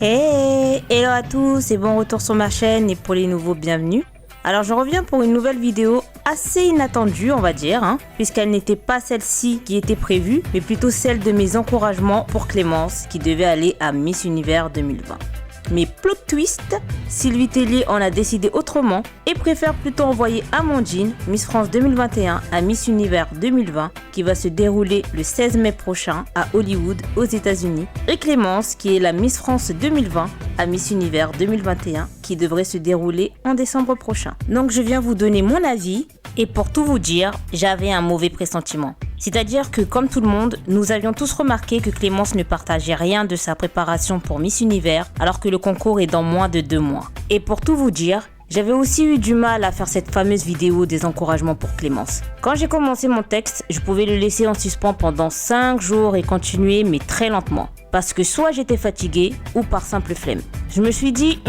Hey, hello à tous et bon retour sur ma chaîne et pour les nouveaux, bienvenue. Alors je reviens pour une nouvelle vidéo assez inattendue on va dire, puisqu'elle n'était pas celle-ci qui était prévue, mais plutôt celle de mes encouragements pour Clémence qui devait aller à Miss Univers 2020. Mais plot twist, Sylvie Tellier en a décidé autrement et préfère plutôt envoyer Amandine, Miss France 2021 à Miss Univers 2020 qui va se dérouler le 16 mai prochain à Hollywood aux États-Unis et Clémence qui est la Miss France 2020 à Miss Univers 2021 qui devrait se dérouler en décembre prochain. Donc je viens vous donner mon avis et pour tout vous dire, j'avais un mauvais pressentiment. C'est-à-dire que comme tout le monde, nous avions tous remarqué que Clémence ne partageait rien de sa préparation pour Miss Univers alors que le concours est dans moins de 2 mois. Et pour tout vous dire, j'avais aussi eu du mal à faire cette fameuse vidéo des encouragements pour Clémence. Quand j'ai commencé mon texte, je pouvais le laisser en suspens pendant 5 jours et continuer mais très lentement. Parce que soit j'étais fatiguée ou par simple flemme. Je me suis dit,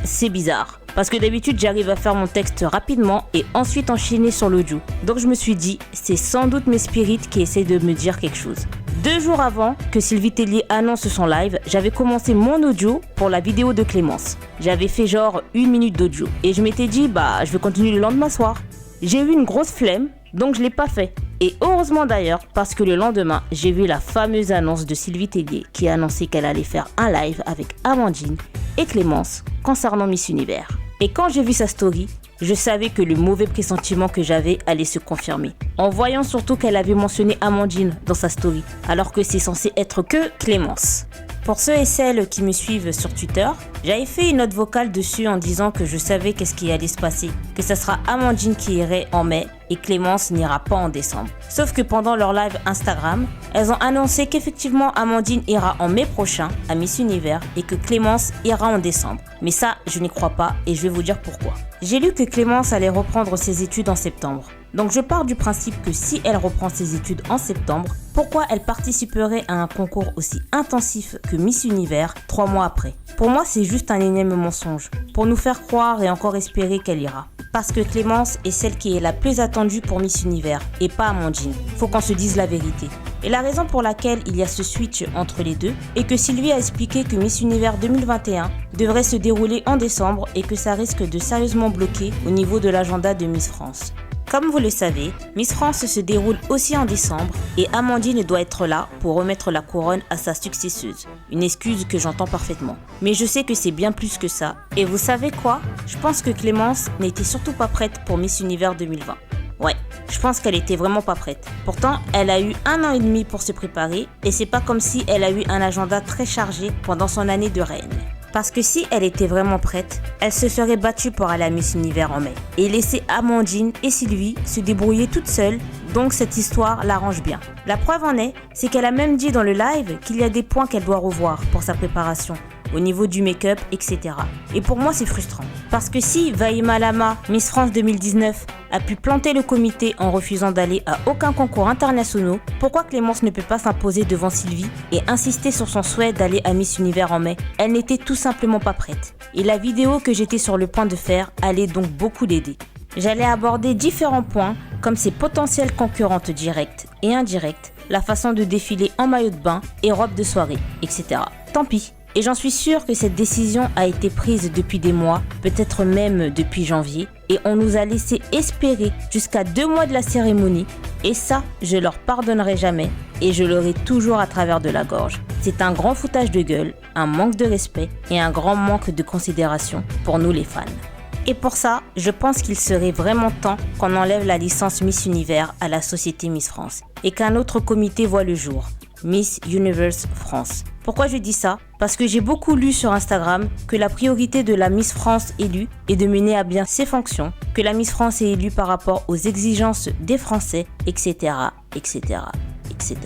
c'est bizarre. Parce que d'habitude j'arrive à faire mon texte rapidement et ensuite enchaîner sur l'audio. Donc je me suis dit, c'est sans doute mes spirits qui essaient de me dire quelque chose. 2 jours avant que Sylvie Tellier annonce son live, j'avais commencé mon audio pour la vidéo de Clémence. J'avais fait genre 1 minute d'audio et je m'étais dit, je vais continuer le lendemain soir. J'ai eu une grosse flemme, donc je l'ai pas fait. Et heureusement d'ailleurs, parce que le lendemain, j'ai vu la fameuse annonce de Sylvie Tellier qui a annoncé qu'elle allait faire un live avec Amandine et Clémence concernant Miss Univers. Et quand j'ai vu sa story, je savais que le mauvais pressentiment que j'avais allait se confirmer. En voyant surtout qu'elle avait mentionné Amandine dans sa story, alors que c'est censé être que Clémence. Pour ceux et celles qui me suivent sur Twitter, j'avais fait une note vocale dessus en disant que je savais qu'est-ce qui allait se passer, que ça sera Amandine qui irait en mai et Clémence n'ira pas en décembre. Sauf que pendant leur live Instagram, elles ont annoncé qu'effectivement Amandine ira en mai prochain à Miss Univers et que Clémence ira en décembre. Mais ça, je n'y crois pas et je vais vous dire pourquoi. J'ai lu que Clémence allait reprendre ses études en septembre. Donc je pars du principe que si elle reprend ses études en septembre, pourquoi elle participerait à un concours aussi intensif que Miss Univers 3 mois après? Pour moi, c'est juste un énième mensonge, pour nous faire croire et encore espérer qu'elle ira. Parce que Clémence est celle qui est la plus attendue pour Miss Univers, et pas Amandine. Faut qu'on se dise la vérité. Et la raison pour laquelle il y a ce switch entre les deux est que Sylvie a expliqué que Miss Univers 2021 devrait se dérouler en décembre et que ça risque de sérieusement bloquer au niveau de l'agenda de Miss France. Comme vous le savez, Miss France se déroule aussi en décembre et Amandine doit être là pour remettre la couronne à sa successeuse. Une excuse que j'entends parfaitement. Mais je sais que c'est bien plus que ça. Et vous savez quoi? Je pense que Clémence n'était surtout pas prête pour Miss Univers 2020. Ouais, je pense qu'elle était vraiment pas prête. Pourtant, elle a eu 1 an et demi pour se préparer et c'est pas comme si elle a eu un agenda très chargé pendant son année de reine. Parce que si elle était vraiment prête, elle se serait battue pour aller à Miss Univers en mai et laisser Amandine et Sylvie se débrouiller toutes seules, donc cette histoire l'arrange bien. La preuve en est, c'est qu'elle a même dit dans le live qu'il y a des points qu'elle doit revoir pour sa préparation, au niveau du make-up, etc. Et pour moi, c'est frustrant. Parce que si Vaïma Lama, Miss France 2019, a pu planter le comité en refusant d'aller à aucun concours international, pourquoi Clémence ne peut pas s'imposer devant Sylvie et insister sur son souhait d'aller à Miss Univers en mai? Elle n'était tout simplement pas prête. Et la vidéo que j'étais sur le point de faire allait donc beaucoup l'aider. J'allais aborder différents points comme ses potentielles concurrentes directes et indirectes, la façon de défiler en maillot de bain et robe de soirée, etc. Tant pis. Et j'en suis sûre que cette décision a été prise depuis des mois, peut-être même depuis janvier, et on nous a laissé espérer jusqu'à 2 mois de la cérémonie, et ça, je leur pardonnerai jamais, et je l'aurai toujours à travers de la gorge. C'est un grand foutage de gueule, un manque de respect et un grand manque de considération pour nous les fans. Et pour ça, je pense qu'il serait vraiment temps qu'on enlève la licence Miss Univers à la société Miss France, et qu'un autre comité voit le jour. Miss Universe France. Pourquoi je dis ça? Parce que j'ai beaucoup lu sur Instagram que la priorité de la Miss France élue est de mener à bien ses fonctions, que la Miss France est élue par rapport aux exigences des Français, etc., etc., etc.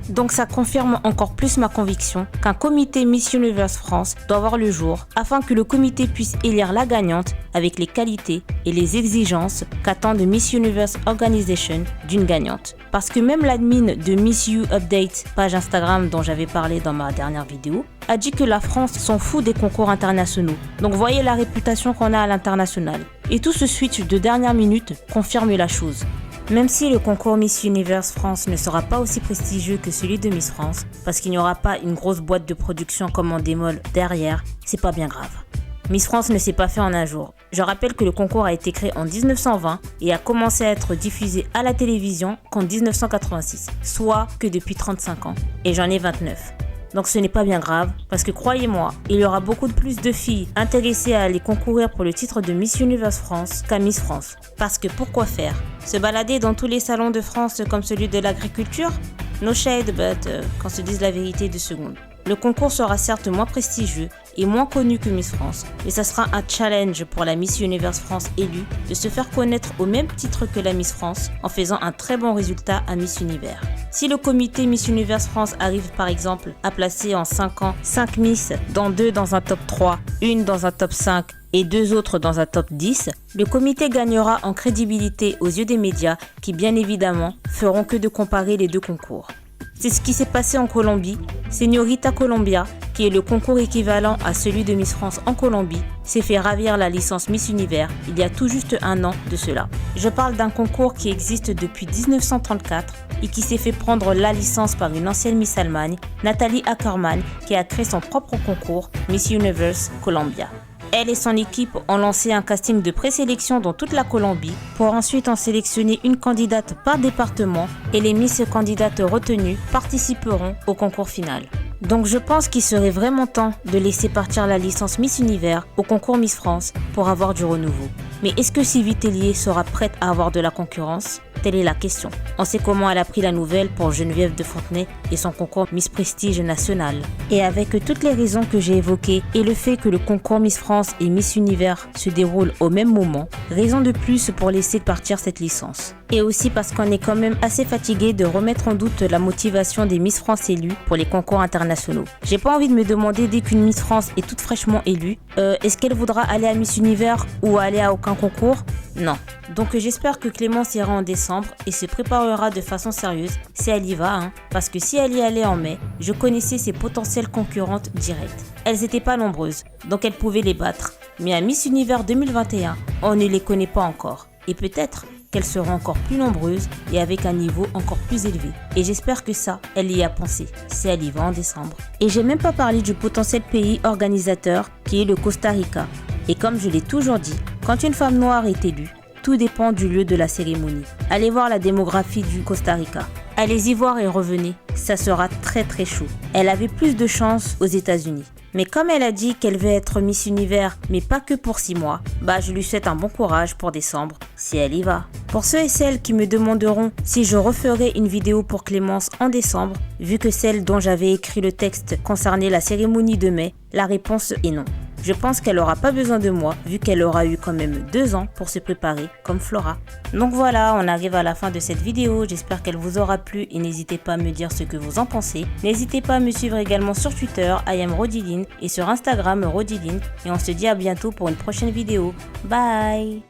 Donc ça confirme encore plus ma conviction qu'un comité Miss Universe France doit voir le jour afin que le comité puisse élire la gagnante avec les qualités et les exigences qu'attendent Miss Universe Organization d'une gagnante. Parce que même l'admin de Miss You Update, page Instagram dont j'avais parlé dans ma dernière vidéo, a dit que la France s'en fout des concours internationaux. Donc voyez la réputation qu'on a à l'international. Et tout ce switch de dernière minute confirme la chose. Même si le concours Miss Universe France ne sera pas aussi prestigieux que celui de Miss France, parce qu'il n'y aura pas une grosse boîte de production comme en démol derrière, c'est pas bien grave. Miss France ne s'est pas fait en un jour. Je rappelle que le concours a été créé en 1920 et a commencé à être diffusé à la télévision qu'en 1986, soit que depuis 35 ans, et j'en ai 29. Donc ce n'est pas bien grave, parce que croyez-moi, il y aura beaucoup plus de filles intéressées à aller concourir pour le titre de Miss Universe France qu'à Miss France. Parce que pourquoi faire? Se balader dans tous les salons de France comme celui de l'agriculture? No shade, but qu'on se dise la vérité 2 secondes. Le concours sera certes moins prestigieux et moins connu que Miss France, mais ça sera un challenge pour la Miss Universe France élue de se faire connaître au même titre que la Miss France en faisant un très bon résultat à Miss Univers. Si le comité Miss Universe France arrive par exemple à placer en 5 ans 5 Miss, dont 2 dans un top 3, une dans un top 5 et 2 autres dans un top 10, le comité gagnera en crédibilité aux yeux des médias qui bien évidemment feront que de comparer les deux concours. C'est ce qui s'est passé en Colombie. Señorita Colombia, qui est le concours équivalent à celui de Miss France en Colombie, s'est fait ravir la licence Miss Univers il y a tout juste un an de cela. Je parle d'un concours qui existe depuis 1934 et qui s'est fait prendre la licence par une ancienne Miss Allemagne, Nathalie Ackermann, qui a créé son propre concours Miss Universe Colombia. Elle et son équipe ont lancé un casting de présélection dans toute la Colombie pour ensuite en sélectionner une candidate par département et les Miss candidates retenues participeront au concours final. Donc je pense qu'il serait vraiment temps de laisser partir la licence Miss Univers au concours Miss France pour avoir du renouveau. Mais est-ce que Sylvie Tellier sera prête à avoir de la concurrence? Telle est la question. On sait comment elle a pris la nouvelle pour Geneviève de Fontenay et son concours Miss Prestige National. Et avec toutes les raisons que j'ai évoquées et le fait que le concours Miss France et Miss Univers se déroulent au même moment, raison de plus pour laisser partir cette licence. Et aussi parce qu'on est quand même assez fatigué de remettre en doute la motivation des Miss France élues pour les concours internationaux. J'ai pas envie de me demander dès qu'une Miss France est toute fraîchement élue, est-ce qu'elle voudra aller à Miss Univers ou aller à aucun concours? Non. Donc j'espère que Clémence ira en décembre et se préparera de façon sérieuse si elle y va, parce que si elle y allait en mai, je connaissais ses potentielles concurrentes directes. Elles n'étaient pas nombreuses, donc elle pouvait les battre. Mais à Miss Univers 2021, on ne les connaît pas encore. Et peut-être qu'elles seront encore plus nombreuses et avec un niveau encore plus élevé. Et j'espère que ça, elle y a pensé, si elle y va en décembre. Et j'ai même pas parlé du potentiel pays organisateur qui est le Costa Rica. Et comme je l'ai toujours dit, quand une femme noire est élue, tout dépend du lieu de la cérémonie. Allez voir la démographie du Costa Rica. Allez y voir et revenez, ça sera très très chaud. Elle avait plus de chance aux États-Unis. Mais comme elle a dit qu'elle veut être Miss Univers, mais pas que pour 6 mois, je lui souhaite un bon courage pour décembre, si elle y va. Pour ceux et celles qui me demanderont si je referai une vidéo pour Clémence en décembre, vu que celle dont j'avais écrit le texte concernait la cérémonie de mai, la réponse est non. Je pense qu'elle n'aura pas besoin de moi, vu qu'elle aura eu quand même 2 ans pour se préparer, comme Flora. Donc voilà, on arrive à la fin de cette vidéo, j'espère qu'elle vous aura plu et n'hésitez pas à me dire ce que vous en pensez. N'hésitez pas à me suivre également sur Twitter, IamRodiline, et sur Instagram, Rodiline, et on se dit à bientôt pour une prochaine vidéo. Bye!